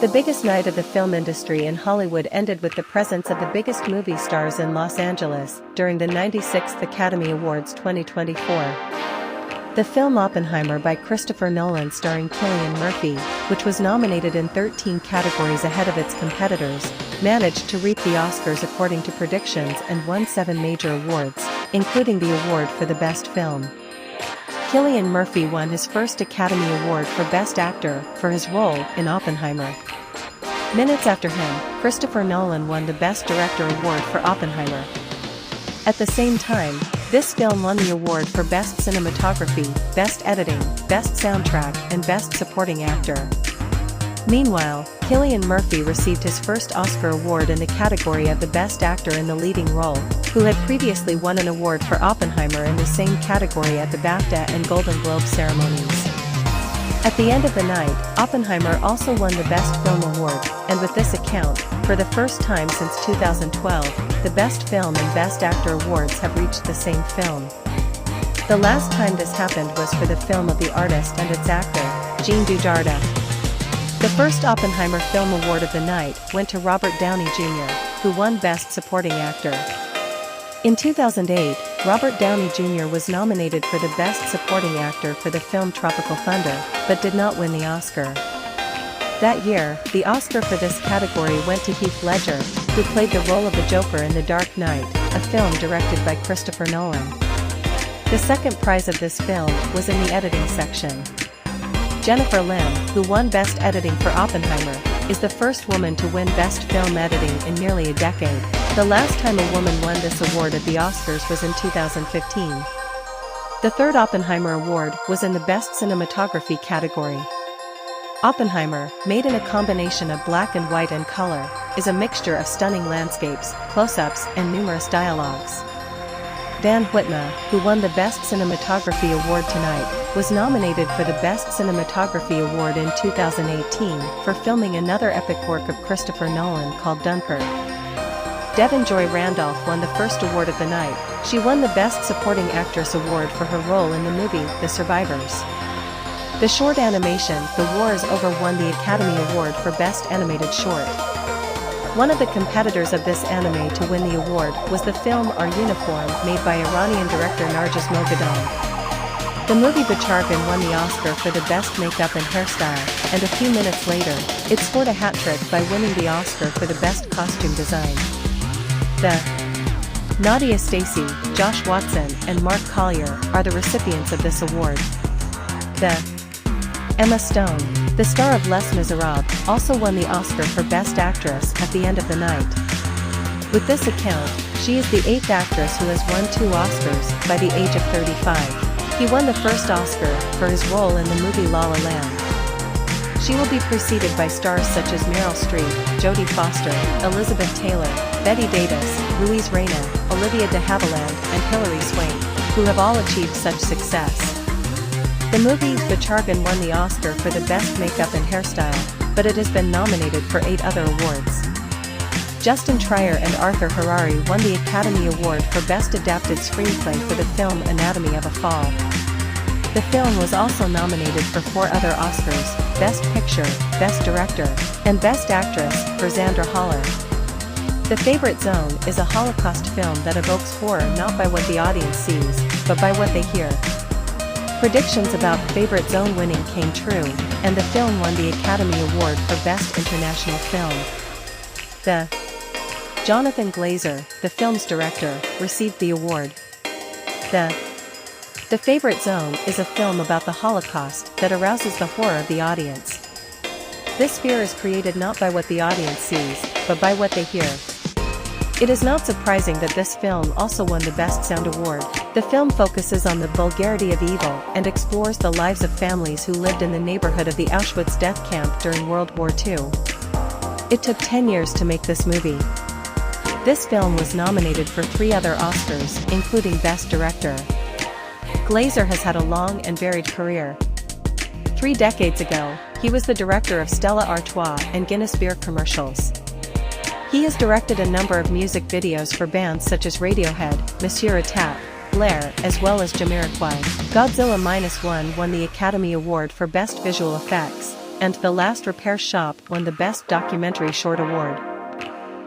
The biggest night of the film industry in Hollywood ended with the presence of the biggest movie stars in Los Angeles during the 96th Academy Awards 2024. The film Oppenheimer by Christopher Nolan starring Cillian Murphy, which was nominated in 13 categories ahead of its competitors, managed to reap the Oscars according to predictions and won 7 major awards, including the award for the best film. Cillian Murphy won his first Academy Award for Best Actor for his role in Oppenheimer. Minutes after him, Christopher Nolan won the Best Director award for Oppenheimer. At the same time, this film won the award for Best Cinematography, Best Editing, Best Soundtrack, and Best Supporting Actor. Meanwhile, Cillian Murphy received his first Oscar award in the category of the Best Actor in the Leading Role, who had previously won an award for Oppenheimer in the same category at the BAFTA and Golden Globe ceremonies. At the end of the night, Oppenheimer also won the Best Film Award, and with this account, for the first time since 2012, the Best Film and Best Actor awards have reached the same film. The last time this happened was for the film of the artist and its actor, Jean Dujardin. The first Oppenheimer Film Award of the night went to Robert Downey Jr., who won Best Supporting Actor. In 2008, Robert Downey Jr. was nominated for the Best Supporting Actor for the film Tropical Thunder, but did not win the Oscar. That year, the Oscar for this category went to Heath Ledger, who played the role of the Joker in The Dark Knight, a film directed by Christopher Nolan. The second prize of this film was in the editing section. Jennifer Lim, who won Best Editing for Oppenheimer, is the first woman to win Best Film Editing in nearly a decade. The last time a woman won this award at the Oscars was in 2015. The third Oppenheimer Award was in the Best Cinematography category. Oppenheimer, made in a combination of black and white and color, is a mixture of stunning landscapes, close-ups, and numerous dialogues. Van Hoytema, who won the Best Cinematography Award tonight, was nominated for the Best Cinematography Award in 2018 for filming another epic work of Christopher Nolan called Dunkirk. Devon Joy Randolph won the first award of the night. She won the Best Supporting Actress award for her role in the movie The Survivors. The short animation The War is Over won the Academy Award for Best Animated Short. One of the competitors of this anime to win the award was the film Our Uniform, made by Iranian director Narges Moghadam. The movie Bachargin won the Oscar for the Best Makeup and Hairstyle, and a few minutes later, it scored a hat-trick by winning the Oscar for the Best Costume Design. The Nadia Stacey, Josh Watson, and Mark Collier are the recipients of this award. The Emma Stone, the star of Les Miserables, also won the Oscar for Best Actress at the end of the night. With this account, she is the 8th actress who has won 2 Oscars by the age of 35. He won the first Oscar for his role in the movie La La Land. She will be preceded by stars such as Meryl Streep, Jodie Foster, Elizabeth Taylor, Bette Davis, Louise Reyna, Olivia de Havilland, and Hilary Swank, who have all achieved such success. The movie Bachargin won the Oscar for the Best Makeup and Hairstyle, but it has been nominated for 8 other awards. Justin Trier and Arthur Harari won the Academy Award for Best Adapted Screenplay for the film Anatomy of a Fall. The film was also nominated for 4 other Oscars, Best Picture, Best Director, and Best Actress, for Zandra Haller. The Favorite Zone is a Holocaust film that evokes horror not by what the audience sees, but by what they hear. Predictions about Favorite Zone winning came true, and the film won the Academy Award for Best International Film. The Jonathan Glazer, the film's director, received the award. The Favorite Zone is a film about the Holocaust that arouses the horror of the audience. This fear is created not by what the audience sees, but by what they hear. It is not surprising that this film also won the Best Sound Award. The film focuses on the vulgarity of evil and explores the lives of families who lived in the neighborhood of the Auschwitz death camp during World War II. It took 10 years to make this movie. This film was nominated for 3 other Oscars, including Best Director. Glazer has had a long and varied career. 3 decades ago, he was the director of Stella Artois and Guinness beer commercials. He has directed a number of music videos for bands such as Radiohead, Monsieur Attack, Blair, as well as Jamiroquai. Godzilla Minus One won the Academy Award for Best Visual Effects, and The Last Repair Shop won the Best Documentary Short award.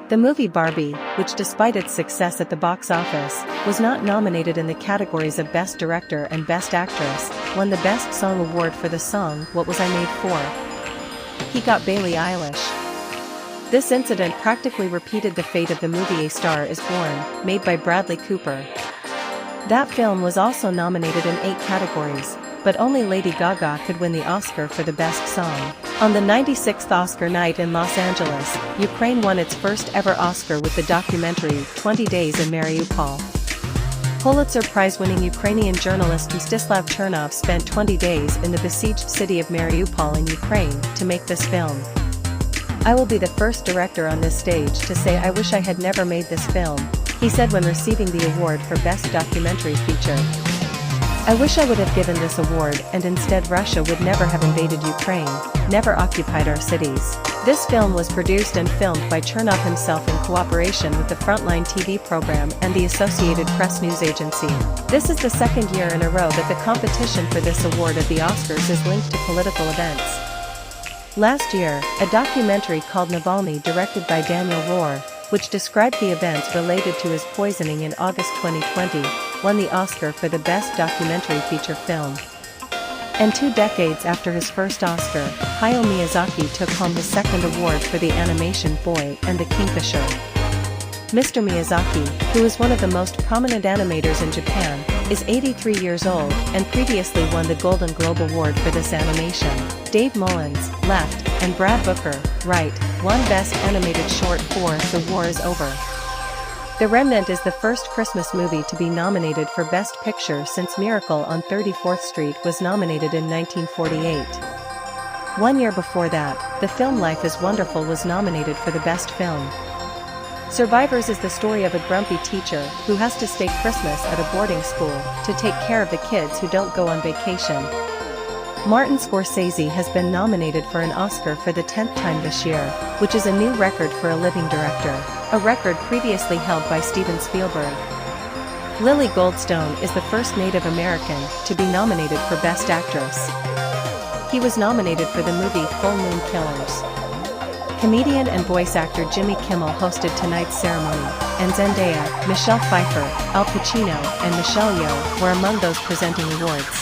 The movie Barbie, which despite its success at the box office, was not nominated in the categories of Best Director and Best Actress, won the Best Song award for the song What Was I Made For? He got Billie Eilish. This incident practically repeated the fate of the movie A Star Is Born, made by Bradley Cooper. That film was also nominated in 8 categories, but only Lady Gaga could win the Oscar for the Best Song. On the 96th Oscar night in Los Angeles, Ukraine won its first ever Oscar with the documentary 20 Days in Mariupol. Pulitzer Prize-winning Ukrainian journalist Mstislav Chernov spent 20 days in the besieged city of Mariupol in Ukraine to make this film. "I will be the first director on this stage to say I wish I had never made this film," he said when receiving the award for Best Documentary Feature. "I wish I would have given this award and instead Russia would never have invaded Ukraine, never occupied our cities." This film was produced and filmed by Chernov himself in cooperation with the Frontline TV program and the Associated Press news agency. This is the second year in a row that the competition for this award at the Oscars is linked to political events. Last year, a documentary called Navalny, directed by Daniel Rohr, which described the events related to his poisoning in August 2020, won the Oscar for the Best Documentary Feature Film. And 2 decades after his first Oscar, Hayao Miyazaki took home his second award for the animation Boy and the Kingfisher. Mr. Miyazaki, who is one of the most prominent animators in Japan, is 83 years old and previously won the Golden Globe Award for this animation. Dave Mullins, left, and Brad Booker, right, won Best Animated Short for The War Is Over. The Remnant is the first Christmas movie to be nominated for Best Picture since Miracle on 34th Street was nominated in 1948. 1 year before that, the film Life is Wonderful was nominated for the Best Film. Survivors is the story of a grumpy teacher who has to stay Christmas at a boarding school to take care of the kids who don't go on vacation. Martin Scorsese has been nominated for an Oscar for the 10th time this year, which is a new record for a living director, a record previously held by Steven Spielberg. Lily Goldstone is the first Native American to be nominated for Best Actress. He was nominated for the movie Full Moon Killers. Comedian and voice actor Jimmy Kimmel hosted tonight's ceremony, and Zendaya, Michelle Pfeiffer, Al Pacino, and Michelle Yeoh were among those presenting awards.